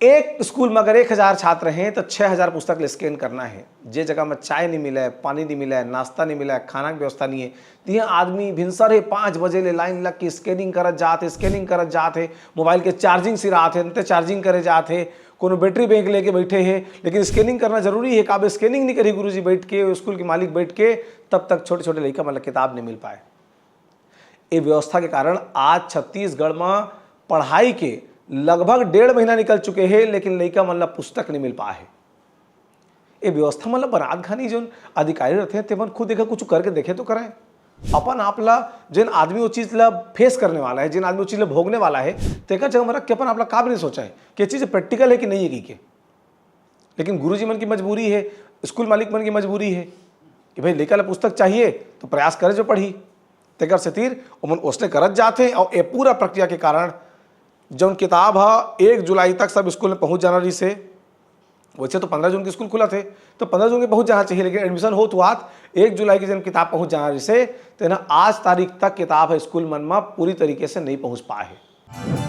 एक स्कूल में अगर 1000 छात्र हैं तो 6000 पुस्तक स्कैन करना है। जे जगह में चाय नहीं मिला है, पानी नहीं मिला है, नाश्ता नहीं मिला है, खाना की व्यवस्था नहीं है, तो यहाँ आदमी भिनसरे 5 बजे ले लाइन लग के स्कैनिंग करत जाते, मोबाइल के चार्जिंग सिरात है, चार्जिंग करे जाते, कोनो बैटरी बैंक लेके बैठे हैं, लेकिन स्कैनिंग करना जरूरी है। काबे स्कैनिंग नहीं करी गुरुजी बैठ के, स्कूल के मालिक बैठ के, तब तक छोटे छोटे लड़का मतलब किताब नहीं मिल पाए। ये व्यवस्था के कारण आज छत्तीसगढ़ में पढ़ाई के लगभग 1.5 महीना निकल चुके हैं, लेकिन लड़का मतलब पुस्तक नहीं मिल पाए है। ये व्यवस्था मतलब बरात घानी जो अधिकारी रहते हैं तेमन खुद देखा कुछ करके देखे तो करें। अपन आपला जिन आदमी वो चीज़ ला फेस करने वाला है, जिन आदमी वो चीज़ ला भोगने वाला है, तेका जगह में रख के अपन आपला काब नहीं सोचा है कि चीज़ प्रैक्टिकल है कि नहीं है की। लेकिन गुरुजी मन की मजबूरी है, स्कूल मालिक मन की मजबूरी है कि भाई लड़का ला पुस्तक चाहिए तो प्रयास करे जो पढ़ी, तेकर से तीर उमन उसने करत जाते। और ये पूरा प्रक्रिया के कारण जौन किताब है 1 जुलाई तक सब स्कूल में पहुंच जाना रही से। वैसे तो 15 जून के स्कूल खुला थे तो 15 जून के पहुंच जाना चाहिए, लेकिन एडमिशन हो तो आज 1 जुलाई की जन किताब पहुंच जाना रही से, तो ना आज तारीख तक किताब है स्कूल मन में पूरी तरीके से नहीं पहुंच पाए है।